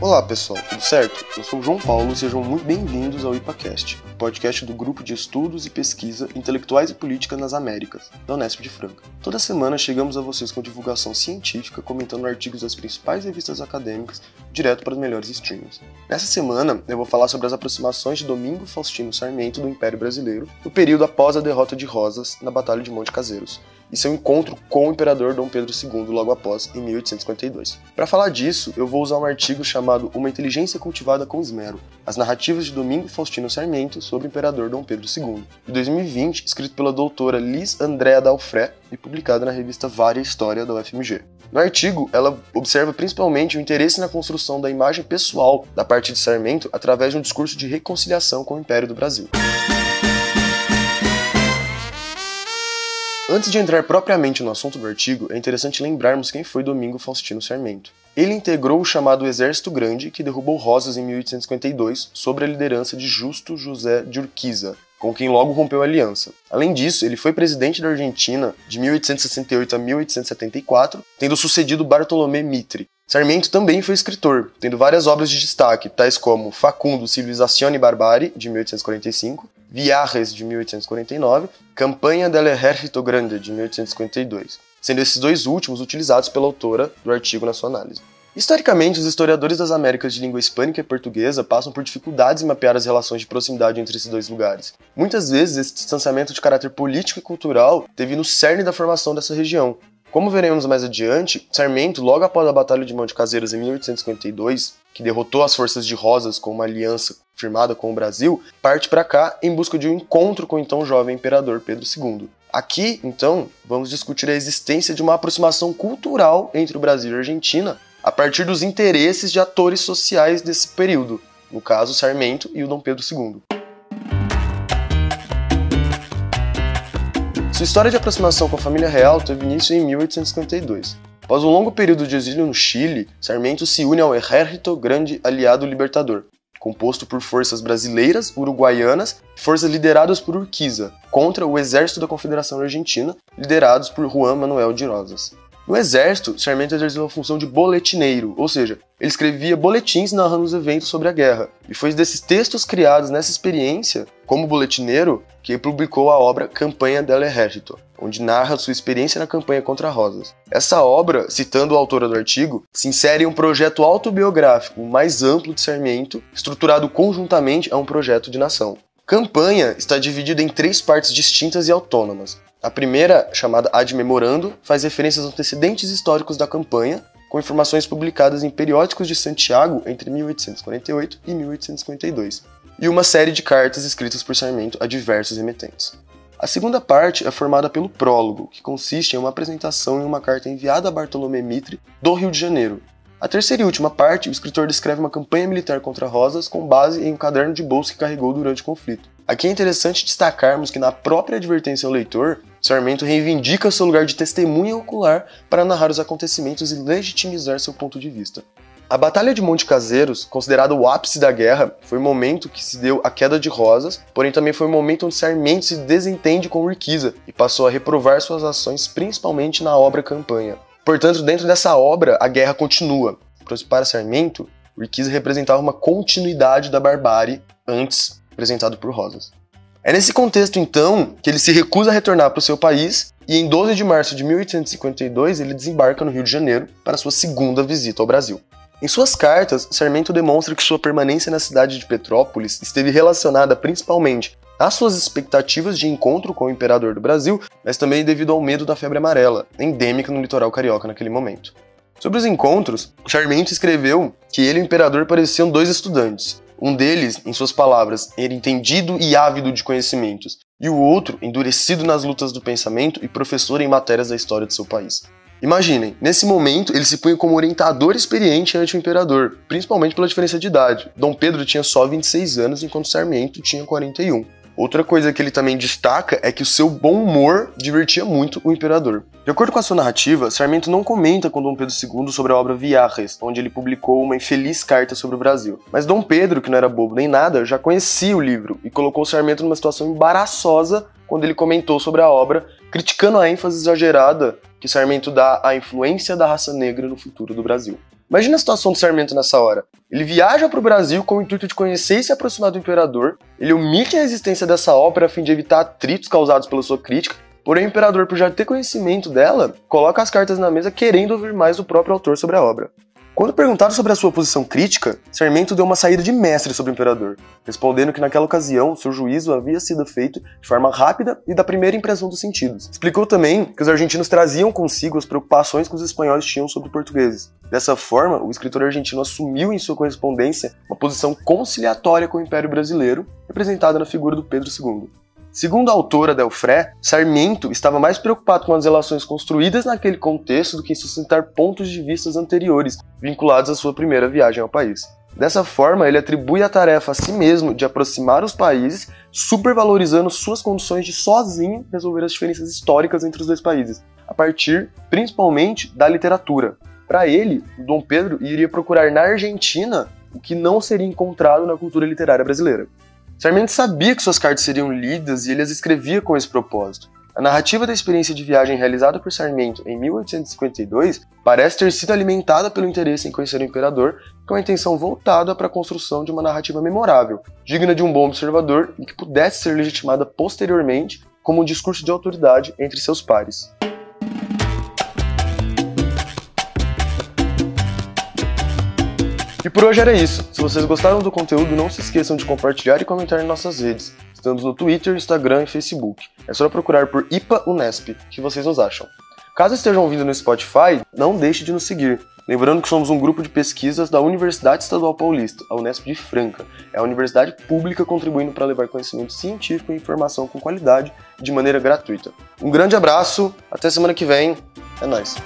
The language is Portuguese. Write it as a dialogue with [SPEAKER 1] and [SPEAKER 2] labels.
[SPEAKER 1] Olá pessoal, tudo certo? Eu sou o João Paulo e sejam muito bem-vindos ao IPAcast, podcast do Grupo de Estudos e Pesquisa Intelectuais e Política nas Américas, da Unesp de Franca. Toda semana chegamos a vocês com divulgação científica, comentando artigos das principais revistas acadêmicas, direto para os melhores streams. Nessa semana, eu vou falar sobre as aproximações de Domingo Faustino Sarmento do Império Brasileiro, no período após a derrota de Rosas na Batalha de Monte Cazeiros, e seu encontro com o imperador Dom Pedro II logo após, em 1852. Para falar disso, eu vou usar um artigo chamado Uma Inteligência Cultivada com Esmero, as narrativas de Domingo Faustino Sarmento sobre o imperador Dom Pedro II, de 2020, escrito pela doutora Liz Andrea Dalfré e publicado na revista Vária História da UFMG. No artigo, ela observa principalmente o interesse na construção da imagem pessoal da parte de Sarmento através de um discurso de reconciliação com o Império do Brasil. Antes de entrar propriamente no assunto do artigo, é interessante lembrarmos quem foi Domingo Faustino Sarmento. Ele integrou o chamado Exército Grande, que derrubou Rosas em 1852, sob a liderança de Justo José de Urquiza, com quem logo rompeu a aliança. Além disso, ele foi presidente da Argentina de 1868 a 1874, tendo sucedido Bartolomé Mitre. Sarmento também foi escritor, tendo várias obras de destaque, tais como Facundo, Civilizazione e Barbárie, de 1845, Viajes, de 1849, Campanha del Ejército Grande, de 1852, sendo esses dois últimos utilizados pela autora do artigo na sua análise. Historicamente, os historiadores das Américas de língua hispânica e portuguesa passam por dificuldades em mapear as relações de proximidade entre esses dois lugares. Muitas vezes, esse distanciamento de caráter político e cultural teve no cerne da formação dessa região. Como veremos mais adiante, Sarmento, logo após a Batalha de Monte Cazeiros em 1852, que derrotou as forças de Rosas com uma aliança firmada com o Brasil, parte para cá em busca de um encontro com o então jovem imperador Pedro II. Aqui, então, vamos discutir a existência de uma aproximação cultural entre o Brasil e a Argentina a partir dos interesses de atores sociais desse período, no caso Sarmento e o Dom Pedro II. Sua história de aproximação com a família real teve início em 1852. Após um longo período de exílio no Chile, Sarmento se une ao Ejército Grande Aliado Libertador, composto por forças brasileiras, uruguaianas e forças lideradas por Urquiza, contra o Exército da Confederação Argentina, liderados por Juan Manuel de Rosas. No exército, Sarmento exerceu a função de boletineiro, ou seja, ele escrevia boletins narrando os eventos sobre a guerra, e foi desses textos criados nessa experiência, como boletineiro, que publicou a obra Campanha del Ejército, onde narra sua experiência na campanha contra Rosas. Essa obra, citando a autora do artigo, se insere em um projeto autobiográfico mais amplo de Sarmento, estruturado conjuntamente a um projeto de nação. Campanha está dividida em 3 partes distintas e autônomas. A primeira, chamada Ad Memorando, faz referência aos antecedentes históricos da campanha, com informações publicadas em periódicos de Santiago entre 1848 e 1852, e uma série de cartas escritas por Sarmento a diversos remetentes. A segunda parte é formada pelo prólogo, que consiste em uma apresentação em uma carta enviada a Bartolomé Mitre, do Rio de Janeiro. A terceira e última parte, o escritor descreve uma campanha militar contra Rosas com base em um caderno de bolso que carregou durante o conflito. Aqui é interessante destacarmos que na própria advertência ao leitor, Sarmento reivindica seu lugar de testemunha ocular para narrar os acontecimentos e legitimizar seu ponto de vista. A Batalha de Monte Cazeiros, considerada o ápice da guerra, foi o momento que se deu a queda de Rosas, porém também foi o momento onde Sarmento se desentende com Urquiza e passou a reprovar suas ações principalmente na obra Campanha. Portanto, dentro dessa obra, a guerra continua. Para Sarmento, Urquiza representava uma continuidade da barbárie antes apresentado por Rosas. É nesse contexto, então, que ele se recusa a retornar para o seu país e em 12 de março de 1852 ele desembarca no Rio de Janeiro para sua segunda visita ao Brasil. Em suas cartas, Sarmento demonstra que sua permanência na cidade de Petrópolis esteve relacionada principalmente às suas expectativas de encontro com o imperador do Brasil, mas também devido ao medo da febre amarela, endêmica no litoral carioca naquele momento. Sobre os encontros, Sarmento escreveu que ele e o imperador pareciam 2 estudantes. Um deles, em suas palavras, era entendido e ávido de conhecimentos, e o outro, endurecido nas lutas do pensamento e professor em matérias da história de seu país. Imaginem, nesse momento ele se punha como orientador experiente ante o imperador, principalmente pela diferença de idade. Dom Pedro tinha só 26 anos, enquanto Sarmento tinha 41. Outra coisa que ele também destaca é que o seu bom humor divertia muito o imperador. De acordo com a sua narrativa, Sarmento não comenta com Dom Pedro II sobre a obra Viajes, onde ele publicou uma infeliz carta sobre o Brasil. Mas Dom Pedro, que não era bobo nem nada, já conhecia o livro e colocou Sarmento numa situação embaraçosa quando ele comentou sobre a obra, criticando a ênfase exagerada que Sarmento dá à influência da raça negra no futuro do Brasil. Imagina a situação do Sarmento nessa hora. Ele viaja para o Brasil com o intuito de conhecer e se aproximar do imperador, ele omite a existência dessa obra a fim de evitar atritos causados pela sua crítica, porém o imperador, por já ter conhecimento dela, coloca as cartas na mesa querendo ouvir mais do próprio autor sobre a obra. Quando perguntado sobre a sua posição crítica, Sarmento deu uma saída de mestre sobre o imperador, respondendo que naquela ocasião seu juízo havia sido feito de forma rápida e da primeira impressão dos sentidos. Explicou também que os argentinos traziam consigo as preocupações que os espanhóis tinham sobre os portugueses. Dessa forma, o escritor argentino assumiu em sua correspondência uma posição conciliatória com o Império Brasileiro, representada na figura do Pedro II. Segundo a autora Delfré, Sarmento estava mais preocupado com as relações construídas naquele contexto do que em sustentar pontos de vista anteriores, vinculados à sua primeira viagem ao país. Dessa forma, ele atribui a tarefa a si mesmo de aproximar os países, supervalorizando suas condições de sozinho resolver as diferenças históricas entre os dois países, a partir, principalmente, da literatura. Para ele, Dom Pedro iria procurar na Argentina o que não seria encontrado na cultura literária brasileira. Sarmento sabia que suas cartas seriam lidas e ele as escrevia com esse propósito. A narrativa da experiência de viagem realizada por Sarmento em 1852 parece ter sido alimentada pelo interesse em conhecer o imperador, com a intenção voltada para a construção de uma narrativa memorável, digna de um bom observador e que pudesse ser legitimada posteriormente como um discurso de autoridade entre seus pares. E por hoje era isso. Se vocês gostaram do conteúdo, não se esqueçam de compartilhar e comentar em nossas redes. Estamos no Twitter, Instagram e Facebook. É só procurar por IPA Unesp, que vocês nos acham. Caso estejam ouvindo no Spotify, não deixe de nos seguir. Lembrando que somos um grupo de pesquisas da Universidade Estadual Paulista, a Unesp de Franca. É a universidade pública contribuindo para levar conhecimento científico e informação com qualidade de maneira gratuita. Um grande abraço, até semana que vem, é nóis!